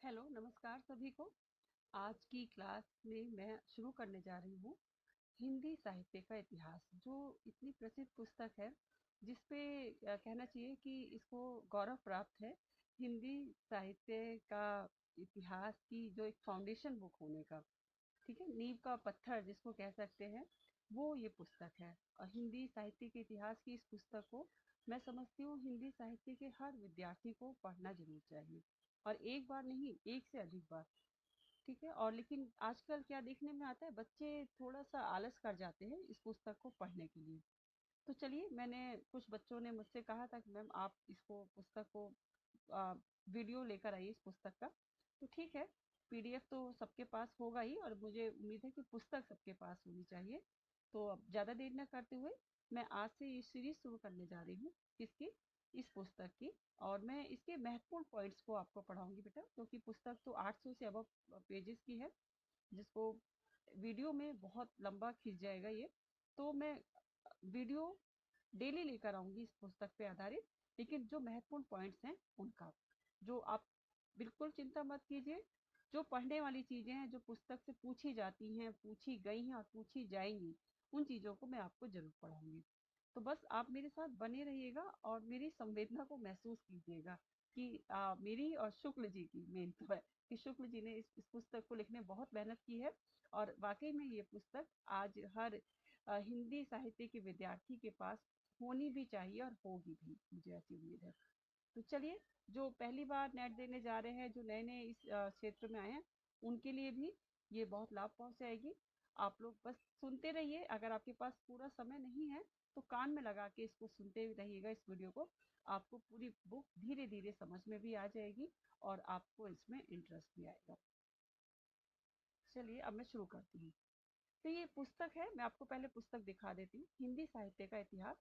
Hello, नमस्कार सभी को। आज की क्लास में मैं शुरू करने जा रही हूँ हिंदी साहित्य का इतिहास, जो इतनी प्रसिद्ध पुस्तक है जिस पे कहना चाहिए कि इसको गौरव प्राप्त है हिंदी साहित्य का इतिहास की जो एक फाउंडेशन बुक होने का। ठीक है, नींव का पत्थर जिसको कह सकते हैं, वो ये पुस्तक है। और हिंदी साहित्य के इतिहास की इस पुस्तक को मैं समझती हूँ हिंदी साहित्य के हर विद्यार्थी को पढ़ना जरूर चाहिए, और एक बार नहीं, एक से अधिक बार। ठीक है, और लेकिन आजकल क्या देखने में आता है, बच्चे थोड़ा सा आलस कर जाते हैं इस पुस्तक को पढ़ने के लिए। तो चलिए, मैंने कुछ बच्चों ने मुझसे कहा था कि मैम आप इसको पुस्तक को आ, वीडियो लेकर आइए इस पुस्तक का। तो ठीक है, पीडीएफ तो सबके पास होगा ही, और मुझे उम्मीद है कि पुस्तक सबके पास होनी चाहिए। तो अब ज़्यादा देर न करते हुए मैं आज से ये सीरीज शुरू करने जा रही हूँ किसकी, इस पुस्तक की। और मैं इसके महत्वपूर्ण पॉइंट्स को आपको पढ़ाऊंगी बेटा, क्योंकि पुस्तक तो 800 से अबव पेजेस की है, जिसको वीडियो में बहुत लंबा खींच जाएगा ये। तो मैं वीडियो डेली लेकर आऊंगी इस पुस्तक पे आधारित, लेकिन जो महत्वपूर्ण पॉइंट्स हैं उनका, जो आप बिल्कुल चिंता मत कीजिए, जो पढ़ने वाली चीजें हैं, जो पुस्तक से पूछी जाती हैं, पूछी गई हैं और पूछी जाएंगी, उन चीजों को मैं आपको जरूर पढ़ाऊंगी। तो बस आप मेरे साथ बने रहिएगा और मेरी संवेदना को महसूस कीजिएगा कि मेरी और शुक्ल जी की मेन तो है कि शुक्ल जी ने इस पुस्तक को लिखने में बहुत मेहनत की है। और वाकई में ये पुस्तक आज हर हिंदी साहित्य के विद्यार्थी के पास होनी भी चाहिए, और होगी भी, मुझे ऐसी उम्मीद है। तो चलिए, जो पहली बार नेट देने जा रहे हैं, जो नए नए इस क्षेत्र में आए हैं, उनके लिए भी ये बहुत लाभ पहुंचाएगी। आप लोग बस सुनते रहिए, अगर आपके पास पूरा समय नहीं है तो कान में लगा के इसको सुनते रहिएगा, इस वीडियो को। आपको पूरी बुक धीरे धीरे समझ में भी आ जाएगी और आपको इसमें इंटरेस्ट भी आएगा। चलिए, अब मैं शुरू करती हूँ। तो ये पुस्तक है, मैं आपको पहले पुस्तक दिखा देती हूँ, हिंदी साहित्य का इतिहास,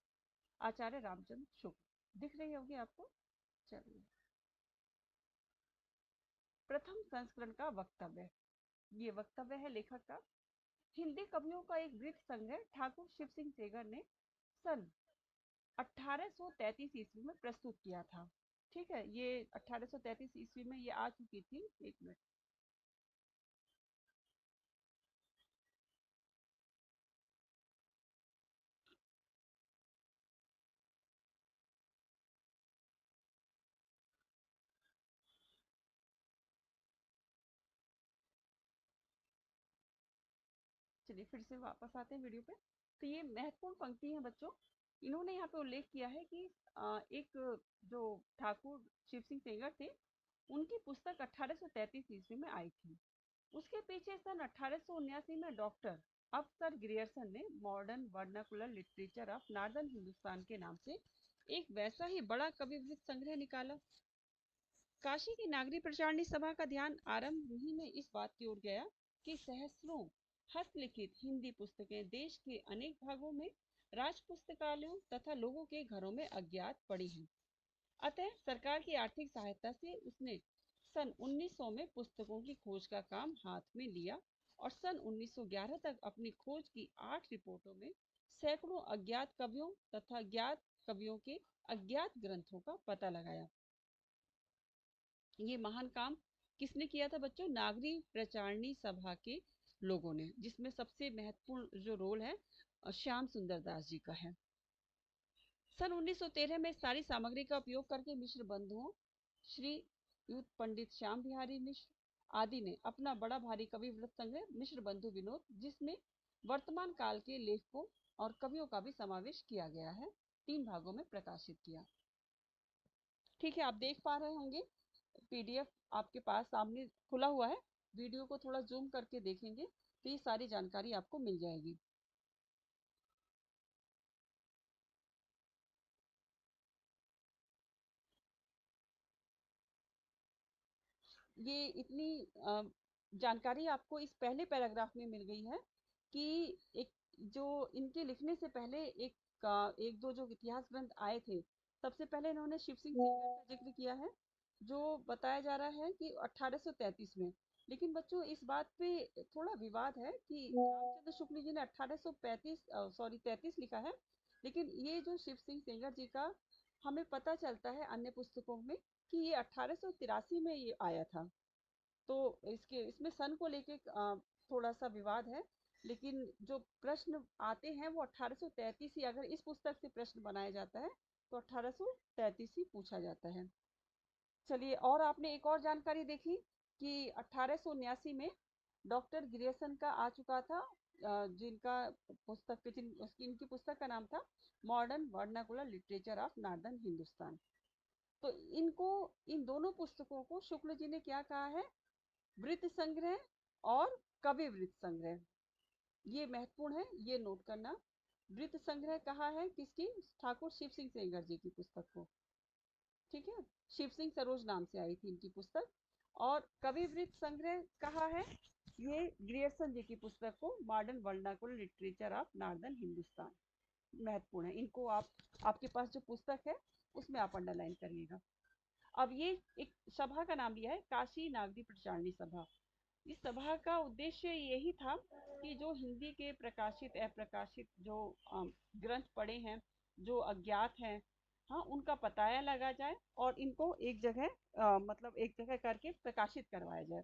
आचार्य रामचंद्र शुक्ल। दिख रही होगी आपको। चलिए, प्रथम संस्करण का वक्तव्य। ये वक्तव्य है लेखक का। हिंदी कवियों का एक वृत्त संग्रह ठाकुर शिव सिंह सेगर ने सन 1833 ईस्वी में प्रस्तुत किया था। ठीक है, ये 1833 ईस्वी में ये आ चुकी थी। एक मिनट। चलिए, फिर से वापस आते हैं वीडियो पे। तो ये महत्वपूर्ण पंक्ति है बच्चों। इन्होंने यहाँ पे उल्लेख किया है कि एक जो ठाकुर शिव सिंह सेंगर थे, उनकी पुस्तक 1833 ईस्वी में आई थी। उसके पीछे सन 1879 में डॉक्टर अफसर ग्रियर्सन ने modern vernacular literature of northern Hindustan के नाम से एक वैसा ही बड़ा कविवृत्त संग्रह निकाला। काशी की नागरी प्रचारणी सभा का ध्यान आरंभ ही में इस बात की ओर गया कि सहस्रों हस्तलिखित हिंदी पुस्तकें देश के अनेक भागों में राज पुस्तकालयों तथा लोगों के घरों में अज्ञात पड़ी हैं। अतः सरकार की आर्थिक सहायता से उसने सन 1900 में पुस्तकों की खोज का काम हाथ में लिया, और सन 1911 तक अपनी खोज की 8 रिपोर्टों में सैकड़ों अज्ञात कवियों तथा ज्ञात कवियों के अज्ञात ग्रंथों का पता लगाया। ये महान काम किसने किया था बच्चों? नागरी प्रचारणी सभा के लोगों ने, जिसमें सबसे महत्वपूर्ण जो रोल है श्याम सुंदर दास जी का है। सन 1913 में सारी सामग्री का उपयोग करके मिश्र बंधुओं श्री युत पंडित श्याम बिहारी मिश्र आदि ने अपना बड़ा भारी कवि वृत्त संग्रह मिश्र बंधु विनोद, जिसमें वर्तमान काल के लेखकों और कवियों का भी समावेश किया गया है, 3 भागों में प्रकाशित किया। ठीक है, आप देख पा रहे होंगे पीडीएफ आपके पास सामने खुला हुआ है। वीडियो को थोड़ा जूम करके देखेंगे तो ये सारी जानकारी आपको मिल जाएगी। ये इतनी जानकारी आपको इस पहले पैराग्राफ में मिल गई है कि एक जो इनके लिखने से पहले एक दो जो इतिहास ग्रंथ आए थे, सबसे पहले इन्होंने शिव सिंह सेंगर का जिक्र किया है, जो बताया जा रहा है कि 1833 में। लेकिन बच्चों, इस बात पे थोड़ा विवाद है कि रामचंद्र शुक्ल जी ने 1835 सॉरी 33 लिखा है, लेकिन ये जो शिव सिंह सेंगर जी का हमें पता चलता है अन्य पुस्तकों में कि ये 1883 में ये आया था। तो इसके इसमें सन को लेके थोड़ा सा विवाद है, लेकिन जो प्रश्न आते हैं वो 1833 ही, अगर इस पुस्तक से प्रश्न बनाया जाता है तो 1833 ही पूछा जाता है। चलिए, और आपने एक और जानकारी देखी कि 1879 में डॉक्टर ग्रियर्सन का आ चुका था, जिनका पुस्तक इनकी पुस्तक का नाम था modern vernacular literature of northern Hindustan. तो इनको, इन दोनों पुस्तकों को शुक्ल जी ने क्या कहा है? वृत्त संग्रह और कवि वृत्त संग्रह। ये महत्वपूर्ण है, ये नोट करना। वृत्त संग्रह कहा है किसकी? ठाकुर शिव सिंह सेंगर जी की पुस्तक को, ठीक है। शिव सिंह सरोज नाम से आई थी इनकी पुस्तक। और कवि वृत्त संग्रह कहा है ये ग्रियर्सन जी की पुस्तक को, modern vernacular literature of northern Hindustan. महत्वपूर्ण है, इनको आप, आपके पास जो पुस्तक है उसमें आप अंडरलाइन करिएगा। अब ये एक सभा का नाम लिया है, काशी नागरी प्रचारणी सभा। इस सभा का उद्देश्य यही था कि जो हिंदी के प्रकाशित अप्रकाशित जो ग्रंथ पढ़े हैं, जो अज्ञात हैं, हाँ, उनका पताया लगा जाए और इनको एक जगह, मतलब एक जगह करके प्रकाशित करवाया जाए।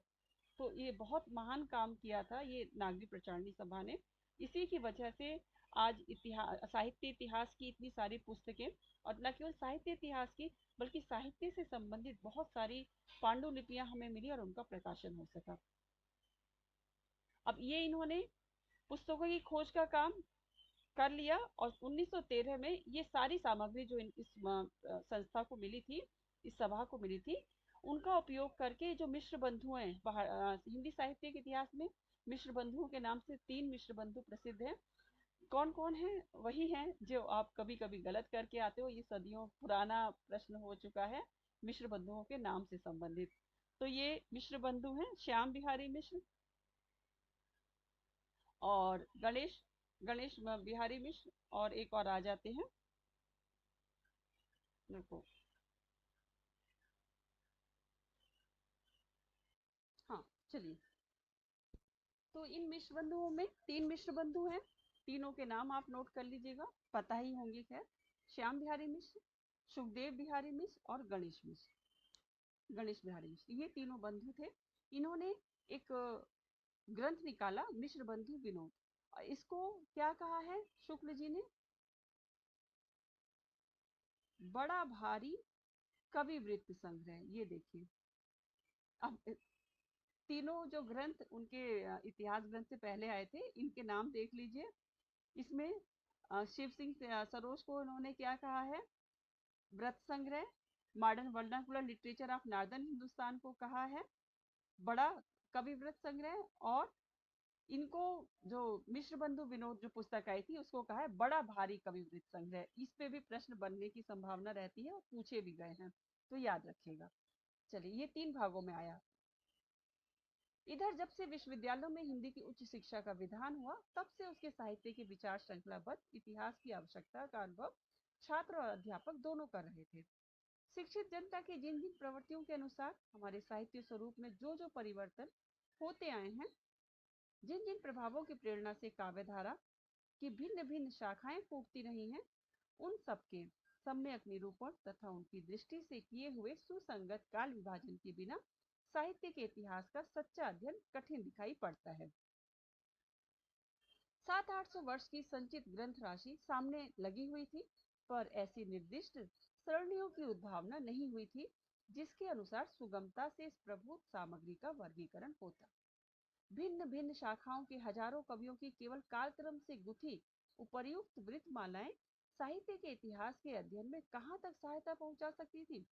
तो ये बहुत महान काम किया था ये नागरी प्रचारणी सभा ने। इसी की वजह से आज इतिहास, साहित्य इतिहास की इतनी सारी पुस्तकें, और न केवल साहित्य इतिहास की बल्कि साहित्य से संबंधित बहुत सारी पांडुलिपियां हमें मिली और उनका प्रकाशन हो सका। अब ये इन्होंने पुस्तकों की खोज का काम कर लिया और 1913 में ये सारी सामग्री जो इस संस्था को मिली थी, इस सभा को मिली थी, उनका उपयोग करके जो मिश्र बंधु हैं हिंदी साहित्य के इतिहास में, मिश्र बंधुओं के नाम से 3 मिश्र बंधु प्रसिद्ध हैं। कौन कौन है? वही हैं जो आप कभी कभी गलत करके आते हो, ये सदियों पुराना प्रश्न हो चुका है मिश्र बंधुओं के नाम से संबंधित। तो ये मिश्र बंधु हैं श्याम बिहारी मिश्र और गणेश गणेश बिहारी मिश्र, और एक और आ जाते हैं, देखो, हाँ, चलिए। तो इन मिश्र बंधुओं में 3 मिश्र बंधु हैं, तीनों के नाम आप नोट कर लीजिएगा, पता ही होंगे खैर। श्याम बिहारी मिश्र, सुखदेव बिहारी मिश्र और गणेश मिश्र, गणेश बिहारी मिश्र, ये तीनों बंधु थे। इन्होंने एक ग्रंथ निकाला, मिश्र बंधु विनोद, और इसको क्या कहा है शुक्ल जी ने? बड़ा भारी कवि वृत्त संग्रह। ये देखिए, अब तीनों जो ग्रंथ उनके इतिहास ग्रंथ से पहले आए थे, इनके नाम देख लीजिए। इसमें शिव सिंह सरोज को उन्होंने क्या कहा है? व्रत संग्रह। Modern vernacular literature of northern Hindustan को कहा है बड़ा कवि व्रत संग्रह। और इनको जो मिश्र बंधु विनोद जो पुस्तक आई थी उसको कहा है बड़ा भारी कवि वृत्त संग्रह। इस पे भी प्रश्न बनने की संभावना रहती है और पूछे भी गए हैं, तो याद रखिएगा। चलिए, ये 3 भागों में आया। इधर जब से विश्वविद्यालयों में हिंदी की उच्च शिक्षा का विधान हुआ, तब से उसके साहित्य की विचार श्रृंखलाबद्ध इतिहास की आवश्यकता का अनुभव छात्र और अध्यापक दोनों कर रहे थे। शिक्षित जनता की जिन जिन प्रवृत्तियों के अनुसार हमारे साहित्य स्वरूप में जो जो परिवर्तन होते आए हैं, जिन जिन प्रभावों की प्रेरणा से काव्यधारा की भिन्न भिन्न शाखाएं फूटती रही हैं, उन सबके सम्यक निरूपण तथा उनकी दृष्टि से किए हुए सुसंगत काल विभाजन के बिना साहित्य के इतिहास का सच्चा अध्ययन कठिन दिखाई पड़ता है। 700-800 वर्ष की संचित ग्रंथ राशि सामने लगी हुई थी, पर ऐसी निर्दिष्ट सरणियों की उद्भावना नहीं हुई थी जिसके अनुसार सुगमता से इस प्रभुत सामग्री का वर्गीकरण होता। भिन्न भिन्न शाखाओं के हजारों कवियों की केवल कालक्रम से गुथी उपर्युक्त वृत्तमालाएं साहित्य के इतिहास के अध्ययन में कहाँ तक सहायता पहुंचा सकती थी?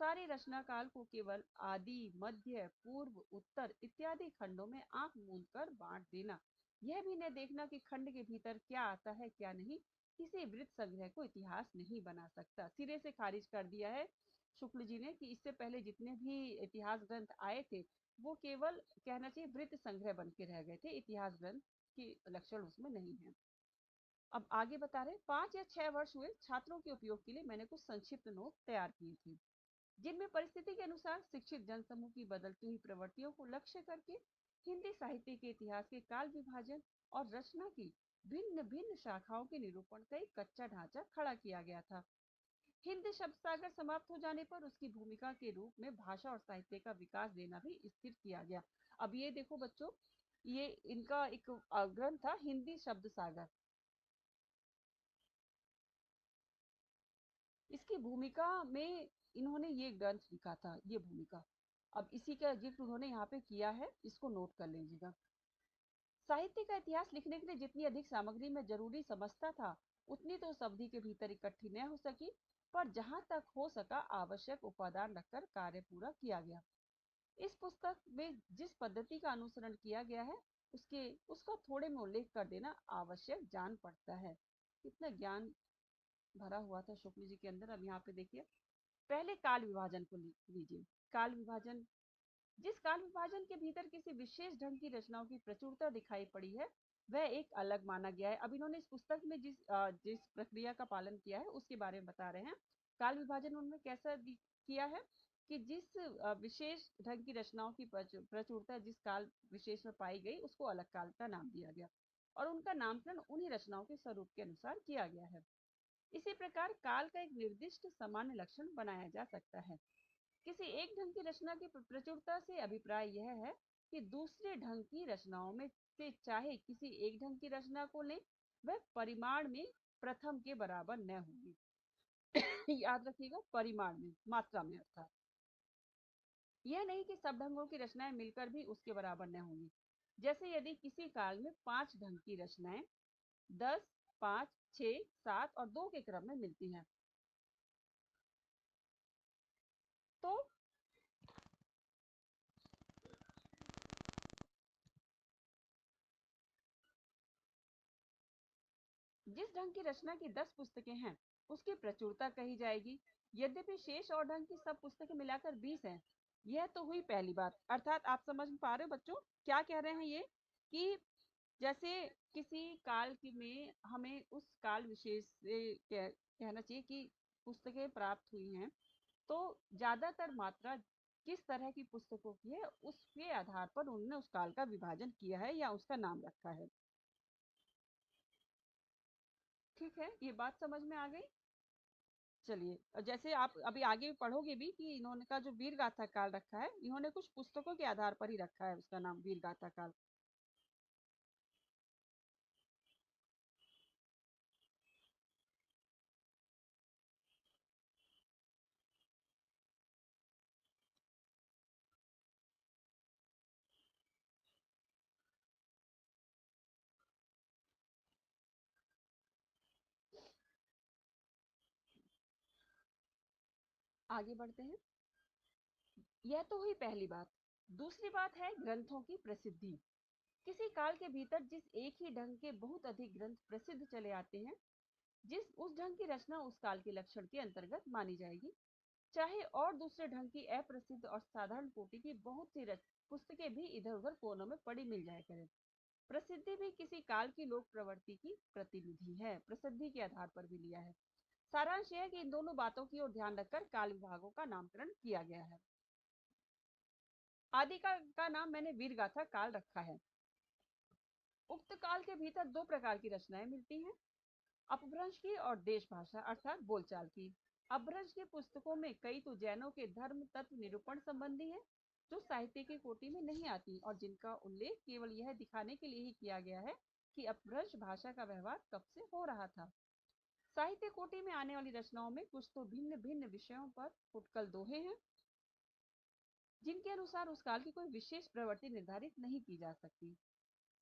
सारे रचना काल को केवल आदि, मध्य, पूर्व, उत्तर इत्यादि खंडों में आंख मूंद कर बांट देना, यह भी न देखना कि खंड के भीतर क्या आता है क्या नहीं, किसी वृत्त संग्रह को इतिहास नहीं बना सकता। सिरे से खारिज कर दिया है शुक्ल जी ने कि इससे पहले जितने भी इतिहास ग्रंथ आए थे वो केवल, कहना चाहिए, वृत्त संग्रह बन के रह गए थे, इतिहास ग्रंथ की लक्षण उसमें नहीं है। अब आगे बता रहे, 5 या 6 वर्ष हुए छात्रों के उपयोग के लिए मैंने कुछ संक्षिप्त नोट तैयार किए थे, जिनमें परिस्थिति के अनुसार शिक्षित जनसमूह की बदलती हुई प्रवृत्तियों को लक्ष्य करके हिंदी साहित्य के इतिहास के काल विभाजन और रचना की भिन्न भिन्न शाखाओं के निरूपण का एक कच्चा ढांचा खड़ा किया गया था। हिंद शब्द सागर समाप्त हो जाने पर उसकी भूमिका के रूप में भाषा और साहित्य का विकास देना भी स्थिर किया गया। अब ये देखो बच्चों, ये इनका एक ग्रंथ था हिंदी शब्द सागर। इसकी भूमिका में इन्होंने ये ग्रंथ लिखा था, ये भूमिका। अब इसी का जिक्र उन्होंने यहाँ पे किया है, इसको नोट कर लीजिएगा। साहित्य का इतिहास लिखने के लिए जितनी अधिक सामग्री में जरूरी समझता था, उतनी तो उस अवधि के भीतर इकट्ठी न हो सकी, पर जहां तक हो सका आवश्यक उपादान रखकर कार्य पूरा किया गया। इस पुस्तक में जिस पद्धति का अनुसरण किया गया है, उसका थोड़े में उल्लेख कर देना आवश्यक जान पड़ता है। कितना ज्ञान भरा हुआ था शुक्ल जी के अंदर। अब यहाँ पे देखिए, पहले काल विभाजन को लीजिए। काल विभाजन, जिस काल विभाजन के भीतर किसी विशेष ढंग की रचनाओं की प्रचुरता दिखाई पड़ी है, वह एक अलग माना गया है। अब इन्होंने इस पुस्तक में जिस प्रक्रिया का पालन किया है उसके बारे में बता रहे हैं। काल विभाजन उन्होंने कैसा किया है कि जिस विशेष ढंग की रचनाओं की प्रचुरता जिस काल विशेष में पाई गई, उसको अलग काल का नाम दिया गया और उनका नामकरण उन्हीं रचनाओं के स्वरूप के अनुसार किया गया है। इसी प्रकार काल का एक निर्दिष्ट सामान्य लक्षण बनाया जा सकता है। किसी एक ढंग की रचना की प्रचुरता से अभिप्राय यह है कि दूसरे ढंग की रचनाओं में से चाहे किसी एक ढंग की रचना को लें, वह परिमाण में प्रथम के बराबर न होगी। याद रखिएगा, परिमाण में, मात्रा में अर्थात। यह नहीं कि सब ढंगों की रचनाएं मिलकर भी उसके बराबर न होंगी। जैसे यदि किसी काल में 5 ढंग की रचनाएं 10, 5, 6, 7 और 2 के क्रम में मिलती हैं, तो जिस ढंग की रचना की 10 पुस्तकें हैं, उसकी प्रचुरता कही जाएगी। यद्यपि शेष और ढंग की सब पुस्तकें मिलाकर 20 हैं। यह तो हुई पहली बात। अर्थात आप समझ पा रहे हो बच्चों, क्या कह रहे हैं ये, कि जैसे किसी काल की में हमें उस काल विशेष से कहना चाहिए कि पुस्तकें प्राप्त हुई हैं, तो ज्यादातर मात्रा किस तरह की पुस्तकों की है, उसके आधार पर उन्होंने उस काल का विभाजन किया है या उसका नाम रखा है। ठीक है, ये बात समझ में आ गई। चलिए, और जैसे आप अभी आगे पढ़ोगे भी कि इन्होंने का जो वीर गाथा काल रखा है, इन्होंने कुछ पुस्तकों के आधार पर ही रखा है उसका नाम वीर गाथा काल। आगे बढ़ते हैं। यह तो हुई पहली बात। दूसरी बात है ग्रंथों की प्रसिद्धि। किसी काल के भीतर जिस एक ही ढंग के बहुत अधिक ग्रंथ प्रसिद्ध चले आते हैं, जिस उस ढंग की रचना उस काल के लक्षण के अंतर्गत मानी जाएगी, चाहे और दूसरे ढंग की अप्रसिद्ध और साधारण कोटि की बहुत सी पुस्तकें भी इधर उधर कोनों में पड़ी मिल जाया करें। प्रसिद्धि भी किसी काल की लोक प्रवृत्ति की प्रतिनिधि है, प्रसिद्धि के आधार पर भी लिया है। सारांश यह है कि इन दोनों बातों की ओर ध्यान रखकर काल विभागों का नामकरण किया गया है। आदि का नाम मैंने वीर गाथा काल रखा है। उक्त काल के भीतर दो प्रकार की रचनाएं मिलती हैं, अपभ्रंश की और देश भाषा अर्थात बोलचाल की। अपभ्रंश की पुस्तकों में कई तो जैनों के धर्म तत्व निरूपण संबंधी है, जो साहित्य की कोटि में नहीं आती और जिनका उल्लेख केवल यह दिखाने के लिए ही किया गया है कि अपभ्रंश भाषा का व्यवहार कब से हो रहा था। साहित्य कोटि में आने वाली रचनाओं में कुछ तो भिन्न भिन्न विषयों पर फुटकल दोहे हैं, जिनके अनुसार उस काल की कोई विशेष प्रवृत्ति निर्धारित नहीं की जा सकती।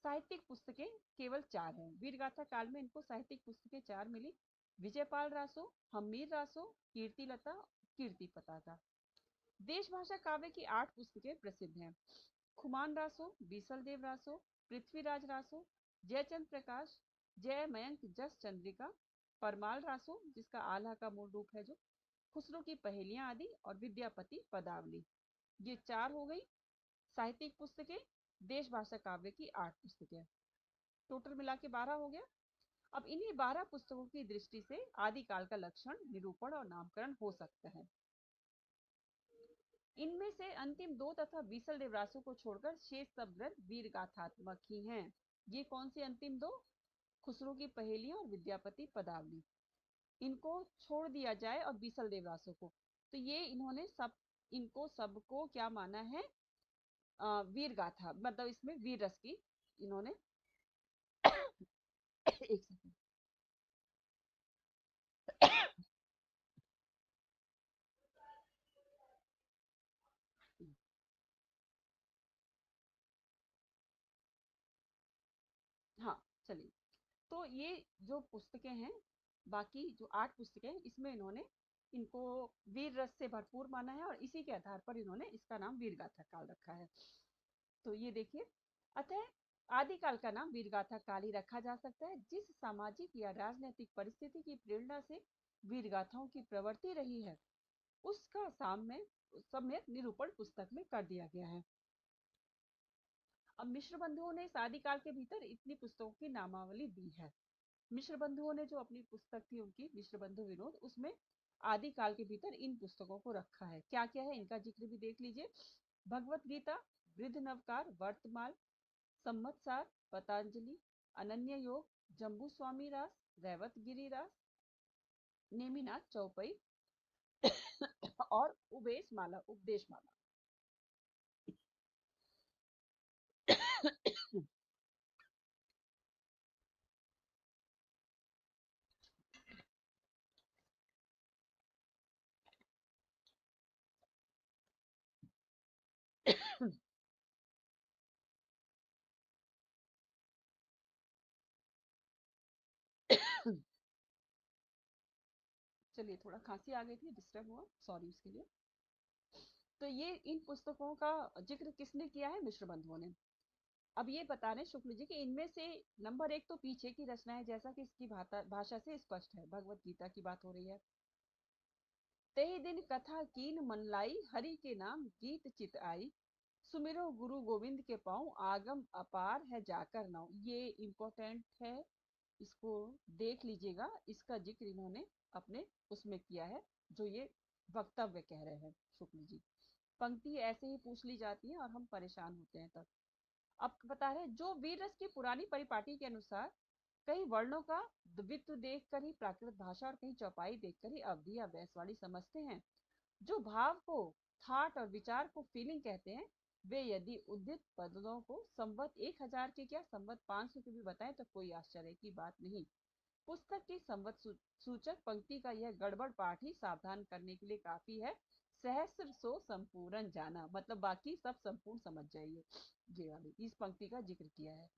साहित्यिक पुस्तकें केवल 4 हैं। वीरगाथा काल में इनको साहित्यिक पुस्तकें 4 मिली, विजयपाल रासो, हम्मीर रासो, कीर्ति लता, कीर्ति पताका। देश भाषा काव्य की 8 पुस्तकें प्रसिद्ध हैं। खुमान रासो, बीसल देव रासो, पृथ्वीराज रासो, जयचंद प्रकाश, जय मयंक जस चंद्रिका, परमाल रासो जिसका आल्हा का मूल रूप है जो, खुसरो की पहेलियां आदि और विद्यापति पदावली। ये 4 हो गई साहित्यिक पुस्तकें। देश भाषा काव्य की 8 पुस्तकें, टोटल मिला के 12 हो गया। अब इन्हीं 12 पुस्तकों की दृष्टि से आदिकाल का लक्षण निरूपण और नामकरण हो सकता है। इनमें से अंतिम 2 तथा बीसल देवरासु को छोड़कर शेष सब ग्रंथ वीर गाथात्मक ही हैं। ये कौन सी अंतिम 2? खुसरो की पहेलियां और विद्यापति पदावली। इनको छोड़ दिया जाए और बीसल देवदासों को। तो ये इन्होंने इनको सबको क्या माना है, वीर गाथा, मतलब इसमें वीर रस की इन्होंने एक सेकंड। हाँ, चलिए। तो ये जो पुस्तकें हैं, बाकी जो 8 पुस्तकें हैं, इसमें इन्होंने इनको वीर रस से भरपूर माना है और इसी के आधार पर इन्होंने इसका नाम वीर गाथा काल रखा है। तो ये देखिए, अतः आदिकाल का नाम वीरगाथा काल ही रखा जा सकता है। जिस सामाजिक या राजनीतिक परिस्थिति की प्रेरणा से वीरगाथाओं की प्रवृत्ति रही है, उसका सम्यक निरूपण पुस्तक में कर दिया गया है। अब मिश्र बंधुओं ने इस आदिकाल के भीतर इतनी पुस्तकों की नामावली दी है। मिश्र बंधुओं ने जो अपनी पुस्तक थी उनकी, मिश्र बंधु विनोद, उसमें आदिकाल के भीतर इन पुस्तकों को रखा है। क्या क्या है इनका जिक्र भी देख लीजिए। भगवत गीता, वृद्ध नवकार, वर्तमान, संवत्सार, पतंजलि, अनन्य योग, जम्बू स्वामी रास, रैवत गिरिरास, नेमिनाथ चौपई और उपदेश माला। चलिए, थोड़ा खांसी आ गई थी, डिस्टर्ब हुआ, सॉरी उसके लिए। तो ये इन पुस्तकों का जिक्र किसने किया है, मिश्र बंधुओं ने। अब ये बता रहे शुक्ल जी कि इनमें से नंबर 1 तो पीछे की रचना है, जैसा कि इसकी भाषा से स्पष्ट है। भगवत गीता की बात हो रही है। तेहि दिन कथा कीन मन लाई, हरि के नाम गीत चित आई, सुमिरो गुरु गोविंद के पाऊं, आगम अपार है जाकर नाउ। ये इम्पोर्टेंट है, इसको देख लीजिएगा। इसका जिक्र इन्होंने अपने उसमें किया है, जो ये वक्तव्य कह रहे हैं शुक्ल जी। पंक्ति ऐसे ही पूछ ली जाती है और हम परेशान होते हैं तब। अब बता रहे जो वीर रस की पुरानी परिपाटी के अनुसार कई वर्णों का द्वित्व देखकर ही प्राकृत भाषा और कहीं चौपाई देखकर ही अवधि या वैश्वाणी समझते हैं। जो भाव को थाट और विचार को फीलिंग कहते हैं, वे यदि उद्दित पदों को संवत 1000 के क्या संवत 500 के भी बताएं तो कोई आश्चर्य की बात नहीं। पुस्तक की संवत सूचक पंक्ति का यह गड़बड़ पाठ ही सावधान करने के लिए काफी है। सहस्र सो संपूर्ण जाना, मतलब बाकी सब संपूर्ण समझ जाइए। ये वाली इस पंक्ति का जिक्र किया है।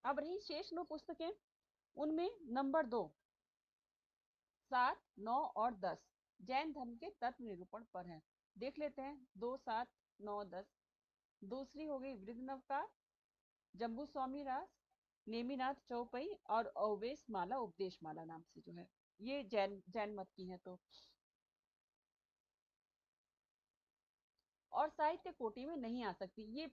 अब रही शेष 9 पुस्तकें, उनमें नंबर 2, 7, 9 और 10 जैन धर्म के तत्व निरूपण पर हैं। देख लेते हैं 2, 7, 9, 10। दूसरी हो गई वृद्ध नवकार, जम्बू स्वामी रास, नेमिनाथ चौपई और अववेश माला उपदेश माला नाम से जो है, ये जैन जैन मत की है। तो और साहित्य कोटि में नहीं आ सकती ये।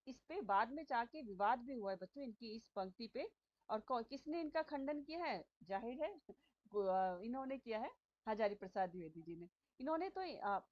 इस पे बाद में जाके विवाद भी हुआ है बच्चों, इनकी इस पंक्ति पे। और किसने इनका खंडन किया है, जाहिर है इन्होंने किया है, हजारी प्रसाद द्विवेदी जी ने। इन्होंने तो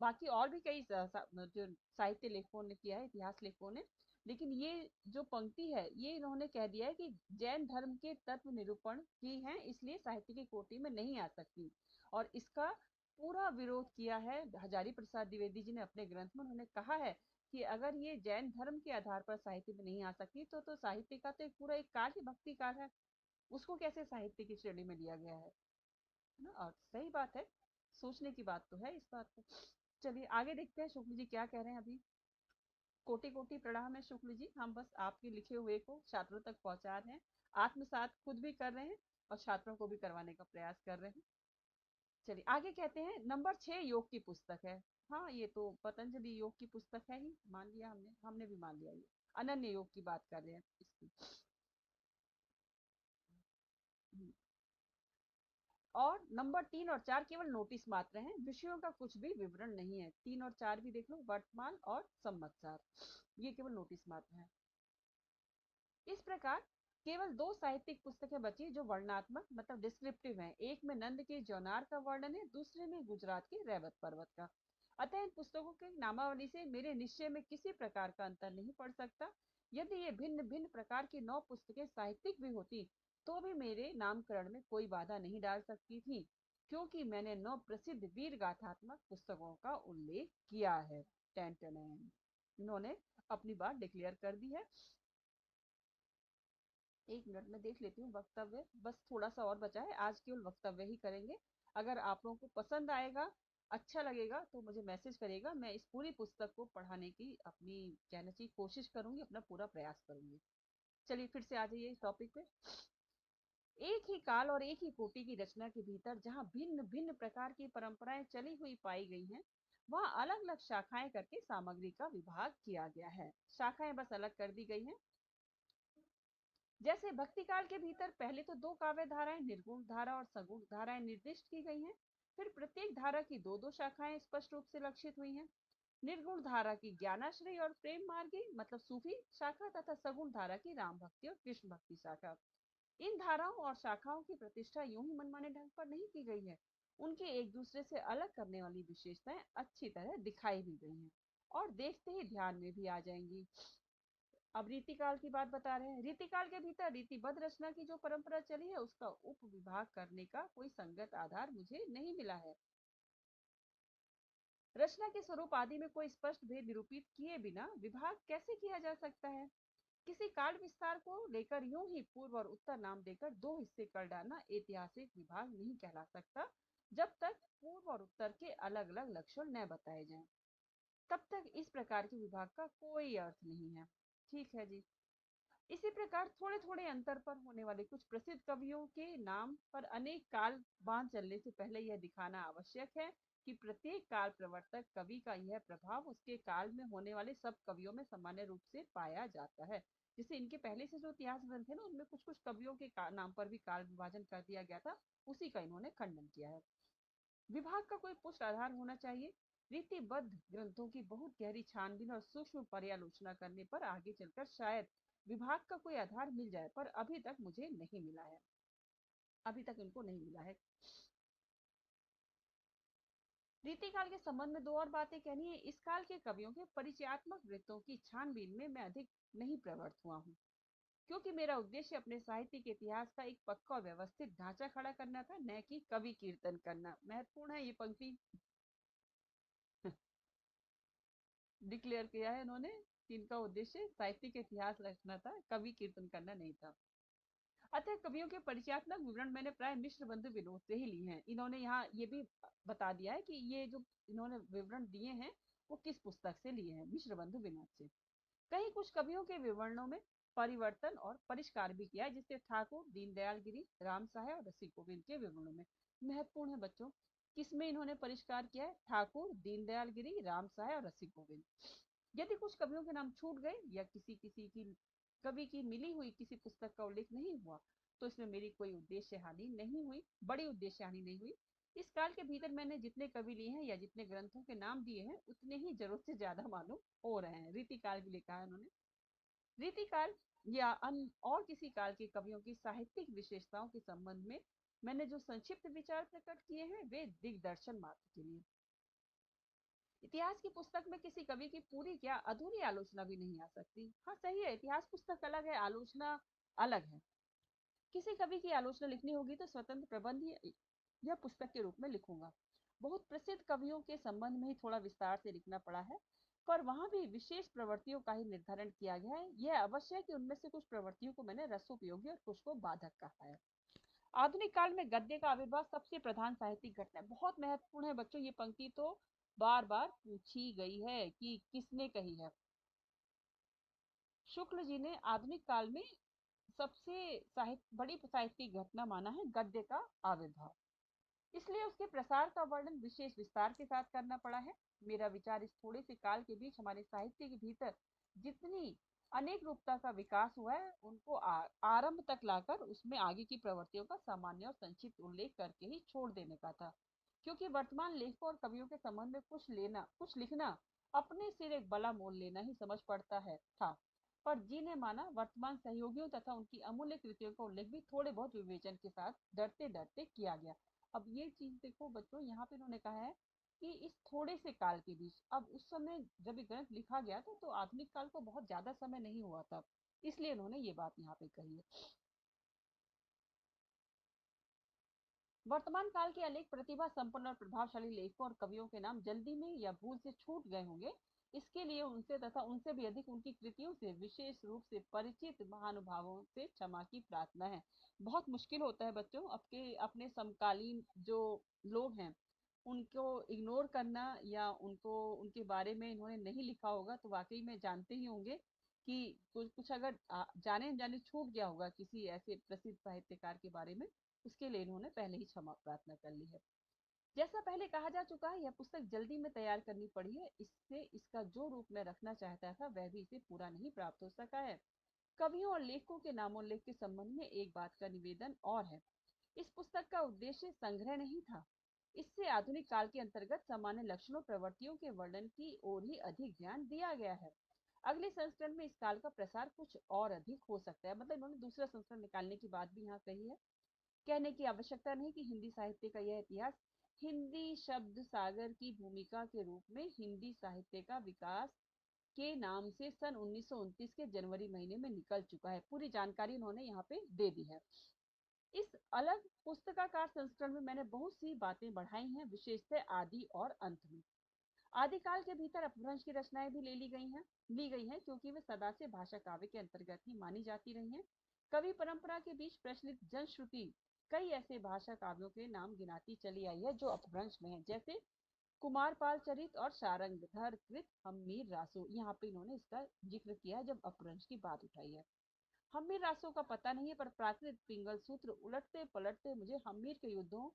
बाकी और भी कई जो साहित्य लेखकों ने किया है, इतिहास लेखकों ने। लेकिन ये जो पंक्ति है, ये इन्होंने कह दिया है कि जैन धर्म के तत्व निरूपण की है, इसलिए साहित्य की कोटि में नहीं आ सकती। और इसका पूरा विरोध किया है हजारी प्रसाद द्विवेदी जी ने अपने ग्रंथ में। उन्होंने कहा है कि अगर ये जैन धर्म के आधार पर साहित्य में नहीं आ सकती तो साहित्य का तो एक पूरा एक काल ही भक्ति काल है, उसको कैसे साहित्य की श्रेणी में लिया गया है ना। और सही बात है, सोचने की बात तो है इस बात पर। चलिए आगे देखते हैं शुक्ल जी क्या कह रहे हैं अभी। कोटि कोटि प्रणाम है शुक्ल जी, हम बस आपके लिखे हुए को छात्रों तक पहुंचा रहे हैं, आत्मसात खुद भी कर रहे हैं और छात्रों को भी करवाने का प्रयास कर रहे हैं। चलिए आगे कहते हैं, नंबर 6 योग की पुस्तक है। हाँ, ये तो पतंजलि योग की पुस्तक है ही, मान लिया हमने हमने भी मान लिया। ये अनन्य योग की बात कर रहे हैं इसकी। और नंबर 3 और 4 केवल नोटिस मात्र हैं, विषयों का कुछ भी विवरण नहीं है। 3 और 4 भी देख लो, वर्तमान और संवत्सर, ये केवल नोटिस मात्र है। इस प्रकार केवल 2 साहित्यिक पुस्तकें बची जो वर्णनात्मक मतलब डिस्क्रिप्टिव हैं। एक में नंद के जौनार का वर्णन है, दूसरे में गुजरात के रैवत पर्वत का। अतः इन पुस्तकों की नामावली से मेरे निश्चय में किसी प्रकार का अंतर नहीं पड़ सकता। यदि ये भिन्न भिन्न प्रकार की 9 पुस्तकें साहित्यिक भी होती तो भी मेरे नामकरण में कोई बाधा नहीं डाल सकती थी, क्योंकि मैंने 9 प्रसिद्ध वीर गाथात्मक पुस्तकों का उल्लेख किया है। Ten ten. इन्होंने अपनी बात डिक्लेयर कर दी है। एक मिनट में देख लेती हूँ वक्तव्य, बस थोड़ा सा और बचा है, आज केवल वक्तव्य ही करेंगे। अगर आप लोगों को पसंद आएगा, अच्छा लगेगा, तो मुझे मैसेज करिएगा। मैं इस पूरी पुस्तक को पढ़ाने की अपनी कहना चाहिए कोशिश करूंगी, अपना पूरा प्रयास करूंगी। चलिए फिर से आ जाइए इस टॉपिक पे। एक ही काल और एक ही कोटि की रचना के भीतर जहाँ भिन्न भिन्न प्रकार की परंपराएं चली हुई पाई गई हैं, वहाँ अलग अलग शाखाएं करके सामग्री का विभाग किया गया है। शाखाएं बस अलग कर दी गई हैं। जैसे भक्ति काल के भीतर पहले तो दो काव्य धाराएं, निर्गुण धारा और सगुण धाराएं निर्दिष्ट की गई हैं। फिर प्रत्येक धारा की दो दो शाखाएं स्पष्ट रूप से लक्षित हुई हैं। निर्गुण धारा की ज्ञानाश्रय और प्रेम मार्गी मतलब सूफी शाखा, तथा सगुण धारा की राम भक्ति और कृष्ण भक्ति शाखा। इन धाराओं और शाखाओं की प्रतिष्ठा यूं ही मनमाने ढंग पर नहीं की गई है। उनके एक दूसरे से अलग करने वाली विशेषताएं अच्छी तरह दिखाई भी गई हैं और देखते ही ध्यान में भी आ जाएंगी। अब रीतिकाल की बात बता रहे हैं। रीतिकाल के भीतर रीतिबद्ध रचना की जो परंपरा चली है, उसका उप विभाग करने का कोई संगत आधार मुझे नहीं मिला है। रचना के स्वरूप आदि में कोई स्पष्ट भेद निरूपित किए बिना विभाग कैसे किया जा सकता है? किसी काल विस्तार को लेकर यूं ही पूर्व और उत्तर नाम देकर दो हिस्से कर डालना ऐतिहासिक विभाग नहीं कहला सकता, जब तक पूर्व और उत्तर के अलग अलग लक्षण न बताए जाएं। तब तक इस प्रकार के विभाग का कोई अर्थ नहीं है। ठीक है जी। इसी प्रकार थोड़े थोड़े अंतर पर होने वाले कुछ प्रसिद्ध कवियों के नाम पर अनेक काल बांध चलने से पहले यह दिखाना आवश्यक है कि प्रत्येक काल प्रवर्तक कवि का यह प्रभाव उसके काल में होने वाले सब कवियों में सामान्य रूप से पाया जाता है। जैसे इनके पहले से जो इतिहास ग्रंथ है ना, उनमें कुछ कुछ कवियों के नाम पर भी काल विभाजन कर दिया गया था, उसी का इन्होंने खंडन किया है। विभाग का कोई पुष्ट आधार होना चाहिए। रीतिबद्ध ग्रंथों की बहुत गहरी छानबीन और सूक्ष्म पर्यालोचना करने पर आगे चलकर शायद विभाग का कोई आधार मिल जाए, पर अभी तक मुझे नहीं मिला है। अभी तक इनको नहीं मिला है। रीतिकाल के संबंध में दो और बातें कहनी है। इस काल के कवियों के परिचयात्मक वृत्तों की छानबीन में मैं अधिक नहीं प्रवृत्त हुआ हूँ, क्योंकि मेरा उद्देश्य अपने साहित्यिक इतिहास का एक पक्का और व्यवस्थित ढांचा खड़ा करना था, न कि कवि कीर्तन करना। महत्वपूर्ण है ये पंक्ति। डिक्लेयर किया है इन्होंने कि इनका उद्देश्य साहित्यिक इतिहास रचना था, कवि कीर्तन करना नहीं था। अतः कवियों के परिचयात्मक विवरण मैंने प्राय मिश्र बंधु विनोद से ही लिए हैं। इन्होंने यहाँ ये भी बता दिया है कि ये जो इन्होंने विवरण दिए हैं वो किस पुस्तक से लिए हैं, मिश्र बंधु विनोद से। कहीं कुछ कवियों के विवरणों में परिवर्तन और परिष्कार भी किया है, जिससे ठाकुर, दीनदयाल गिरी, राम साहे और रसिक गोविंद के विवरणों में। महत्वपूर्ण है बच्चों, किसमें इन्होंने परिष्कार किया है? ठाकुर, दीनदयाल गिरी, राम साहे और रसिक गोविंद। यदि कुछ कवियों के नाम छूट गए या किसी किसी की कवि की मिली हुई किसी पुस्तक का उल्लेख नहीं हुआ, तो इसमें मेरी कोई उद्देश्य हानि नहीं हुई, बड़ी उद्देश्य हानि नहीं हुई। इस काल के भीतर मैंने जितने कवि लिए हैं या जितने ग्रंथों के नाम दिए हैं, उतने ही जरूरत से ज्यादा मालूम हो रहे हैं। रीतिकाल भी लिखा है उन्होंने। रीतिकाल या अन्य और किसी काल के कवियों की साहित्यिक विशेषताओं के संबंध में मैंने जो संक्षिप्त विचार प्रकट किए हैं, वे दिग्दर्शन मात्र के लिए। इतिहास की पुस्तक में किसी कवि की पूरी क्या अधूरी आलोचना भी नहीं आ सकती। हाँ सही है, इतिहास पुस्तक अलग है, आलोचना अलग है। किसी कवि की आलोचना लिखनी होगी तो स्वतंत्र प्रबंध या पुस्तक के रूप में लिखूंगा। बहुत प्रसिद्ध कवियों के संबंध में ही थोड़ा विस्तार से लिखना पड़ा है, पर वहां भी विशेष प्रवृत्तियों का ही निर्धारण किया गया है। यह अवश्य है कि उनमें से कुछ प्रवृत्तियों को मैंने रसोपयोगी और कुछ को बाधक कहा है। आधुनिक काल में गद्य का आविर्भाव सबसे प्रधान साहित्यिक घटना है। बहुत महत्वपूर्ण है बच्चों, ये पंक्ति तो बार बार पूछी गई है कि किसने कही है। शुक्ल जी ने आधुनिक काल में सबसे बड़ी साहित्यिक घटना माना है गद्य का आविर्भाव। इसलिए उसके प्रसार का वर्णन विशेष विस्तार के साथ करना पड़ा है। मेरा विचार इस थोड़े से काल के बीच हमारे साहित्य के भीतर जितनी अनेक रूपता का विकास हुआ है, उनको आरंभ तक लाकर उसमें आगे की प्रवृत्तियों का सामान्य और संक्षिप्त उल्लेख करके ही छोड़ देने का था। क्योंकि वर्तमान लेखकों और कवियों के संबंध में कुछ लिखना अपने सिर एक बड़ा मोल लेना ही समझ पड़ता है था। पर जी ने माना वर्तमान सहयोगियों तथा उनकी अमूल्य कृतियों का उल्लेख भी थोड़े बहुत विवेचन के साथ डरते डरते किया गया। अब ये चीज देखो बच्चों, यहाँ पे इन्होंने कहा है कि इस थोड़े से काल के बीच, अब उस समय जब ये ग्रंथ लिखा गया था तो आधुनिक काल को बहुत ज्यादा समय नहीं हुआ था, इसलिए इन्होंने ये बात यहाँ पे कही है। वर्तमान काल के अनेक प्रतिभा संपन्न और प्रभावशाली लेखकों और कवियों के नाम जल्दी में या भूल से छूट गए होंगे। इसके लिए उनसे तथा उनसे भी अधिक उनकी कृतियों से विशेष रूप से परिचित महानुभावों से क्षमा की प्रार्थना है। बहुत मुश्किल होता है बच्चों आपके अपने समकालीन जो लोग हैं उनको इग्नोर करना, या उनको उनके बारे में इन्होंने नहीं लिखा होगा तो वाकई में जानते ही होंगे कि कुछ कुछ अगर जाने अनजाने छूट गया होगा किसी ऐसे प्रसिद्ध साहित्यकार के बारे में, उसके लिए इन्होंने पहले ही क्षमा प्रार्थना कर ली है। जैसा पहले कहा जा चुका है, यह पुस्तक जल्दी में तैयार करनी पड़ी है, इससे इसका जो रूप में रखना चाहता था वह भी इसे पूरा नहीं प्राप्त हो सका है। कवियों और लेखकों के नामोल्लेख के संबंध में एक बात का निवेदन और है। इस पुस्तक का उद्देश्य संग्रह नहीं था। इससे आधुनिक काल के अंतर्गत सामान्य लक्षणों प्रवृत्तियों के वर्णन की ओर ही अधिक ध्यान दिया गया है। अगले संस्करण में इस काल का प्रसार कुछ और अधिक हो सकता है, मतलब इन्होंने दूसरा संस्करण निकालने की बात भी यहाँ कही है। कहने की आवश्यकता नहीं कि हिंदी साहित्य का यह इतिहास हिंदी शब्द सागर की भूमिका के रूप में हिंदी साहित्य का विकास के नाम से सन 1929 के जनवरी महीने में निकल चुका है। पूरी जानकारी उन्होंने यहाँ पे दे दी है। इस अलग पुस्तकाकार संस्करण में मैंने बहुत सी बातें बढ़ाई हैं, विशेषतः आदि और अंत में। आदिकाल के भीतर अपभ्रंश की रचनाएं भी ली गई हैं क्योंकि वे सदा से भाषा काव्य के अंतर्गत ही मानी जाती रही हैं। कवि परंपरा के बीच प्रचलित जनश्रुति कई ऐसे भाषा काव्यों के नाम गिनाती चली आई है जो अपभ्रंश में है, जैसे कुमारपाल चरित और सारंगधर कृत हम्मीर रासो। यहाँ पे इन्होंने इसका जिक्र किया है जब अपभ्रंश की बात उठाई है। हम्मीर रासो का पता नहीं है, पर प्राकृत पिंगल सूत्र उलटते पलटते मुझे हम्मीर के युद्धों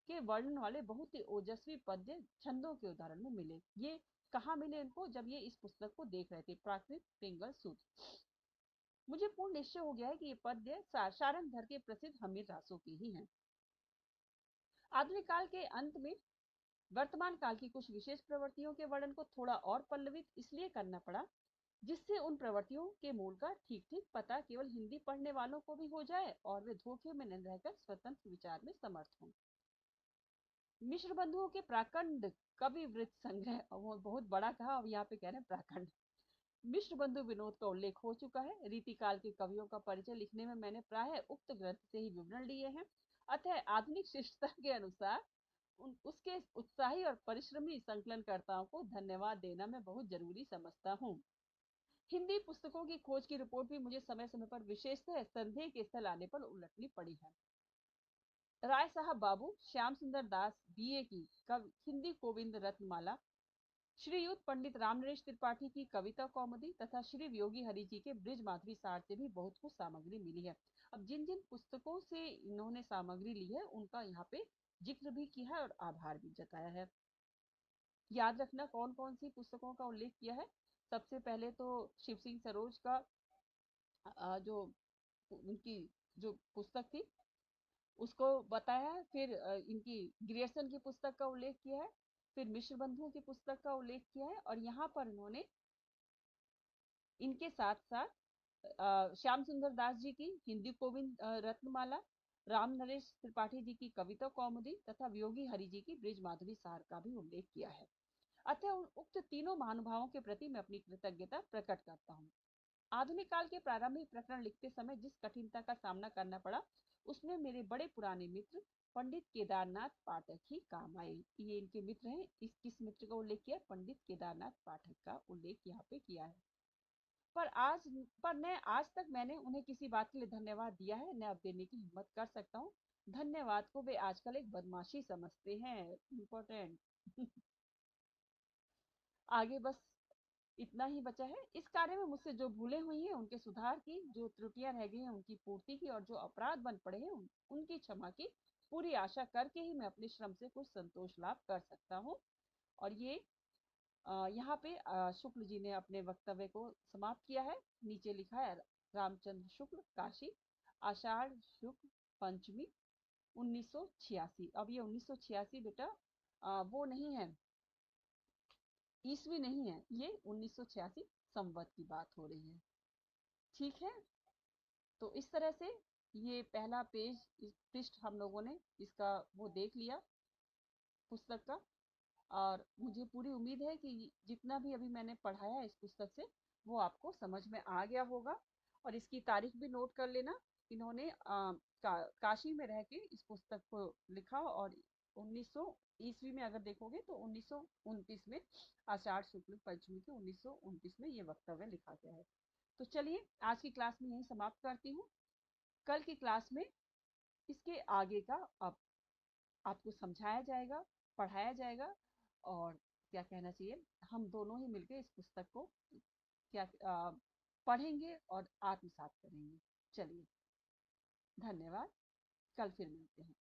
के वर्णन वाले बहुत ही ओजस्वी पद्य छंदों के उदाहरण में मिले। ये कहाँ मिले इनको? जब ये इस पुस्तक को देख रहे थे, प्राकृत पिंगल सूत्र। मुझे पूर्ण निश्चय हो गया है कि ये पद्य सारंगधर के प्रसिद्ध हम्मीर रासो के ही हैं। आधुनिक काल के अंत में वर्तमान काल की कुछ विशेष प्रवृत्तियों के वर्णन को थोड़ा और पल्लवित इसलिए करना पड़ा जिससे उन प्रवृत्तियों के मूल का ठीक ठीक पता केवल हिंदी पढ़ने वालों को भी हो जाए और वे धोखे में न रहकर स्वतंत्र विचार में समर्थ हों। मिश्र बंधुओं के प्राकंड कवि वृत्त संग्रह, वो बहुत बड़ा कहा, अब यहाँ पे कह रहे हैं प्राकंड। मिश्र बंधु विनोद का उल्लेख हो चुका है। रीतिकाल के कवियों का परिचय लिखने में मैंने प्राय उक्त ग्रंथ से ही विवरण लिए हैं। अतः आधुनिक शिष्टता के अनुसार उसके उत्साही और परिश्रमी संकलनकर्ताओं को धन्यवाद देना मैं बहुत जरूरी समझता हूँ। हिंदी पुस्तकों की खोज की रिपोर्ट भी मुझे समय समय पर विशेषतः संदेह के स्थल आने पर उलटनी पड़ी है। राय साहब बाबू, श्याम सुंदर दास बीए की हिंदी गोविंद रत्नमाला, श्रीयुत पंडित रामनरेश त्रिपाठी की कविता कौमुदी तथा श्री योगी हरि जी के ब्रिज माधुरी सार से भी बहुत कुछ सामग्री मिली है। अब जिन जिन पुस्तकों से इन्होंने सामग्री ली है उनका यहाँ पे जिक्र भी किया है और आभार भी जताया है। याद रखना कौन कौन सी पुस्तकों का उल्लेख किया है। सबसे पहले तो शिव सिंह सरोज का जो उनकी जो पुस्तक थी उसको बताया है। फिर इनकी ग्रियर्सन की पुस्तक का उल्लेख किया है। फिर मिश्र बंधुओं की पुस्तक का उल्लेख किया है और यहाँ पर इन्होंने इनके साथ साथ श्याम सुंदर दास जी की हिंदी गोविंद रत्नमाला, राम नरेश त्रिपाठी जी की कविता कौमुदी तथा वियोगी हरि जी की ब्रिज माधुरी सार का भी उल्लेख किया है। अतः उक्त तीनों महानुभावों के प्रति मैं अपनी कृतज्ञता प्रकट करता हूँ। आधुनिक काल के प्रारंभिक प्रकरण लिखते समय जिस कठिनता का सामना करना पड़ा उसमें मेरे बड़े पुराने मित्र पंडित केदारनाथ पाठक ही काम आए। ये इनके मित्र हैं। इस किस मित्र का उल्लेख किया? पंडित केदारनाथ पाठक का उल्लेख यहाँ पे किया है। पर आज पर न आज तक मैंने उन्हें किसी बात के लिए धन्यवाद दिया है न अब देने की हिम्मत कर सकता हूँ। धन्यवाद को वे आजकल एक बदमाशी समझते हैं। इम्पोर्टेंट। आगे बस इतना ही बचा है। इस कार्य में मुझसे जो भूलें हुई हैं उनके सुधार की, जो त्रुटियां रह गई हैं उनकी पूर्ति की, और जो अपराध बन पड़े हैं उनकी क्षमा की पूरी आशा करके ही मैं अपने श्रम से कुछ संतोष लाभ कर सकता हूँ। और ये यहाँ पे शुक्ल जी ने अपने वक्तव्य को समाप्त किया है। नीचे लिखा है रामचंद्र शुक्ल, काशी, आषाढ़ शुक्ल पंचमी 1986। अब ये 1986 बेटा वो नहीं है, ईस्वी नहीं है, ये 1986 संवत की बात हो रही है। ठीक है, तो इस तरह से ये पहला पेज पृष्ठ हम लोगों ने इसका वो देख लिया पुस्तक का। और मुझे पूरी उम्मीद है कि जितना भी अभी मैंने पढ़ाया इस पुस्तक से वो आपको समझ में आ गया होगा। और इसकी तारीख भी नोट कर लेना। इन्होंने काशी में रह के इस पुस्तक को लिखा और 1900 ईस्वी में अगर देखोगे तो 1929 में आषाढ़ शुक्ल पंचमी के 1929 में ये वक्तव्य लिखा गया है। तो चलिए आज की क्लास में यही समाप्त करती हूँ। कल की क्लास में इसके आगे का अब आपको समझाया जाएगा, पढ़ाया जाएगा और क्या कहना चाहिए, हम दोनों ही मिलकर इस पुस्तक को क्या पढ़ेंगे और आत्मसात करेंगे। चलिए, धन्यवाद। कल फिर मिलते हैं।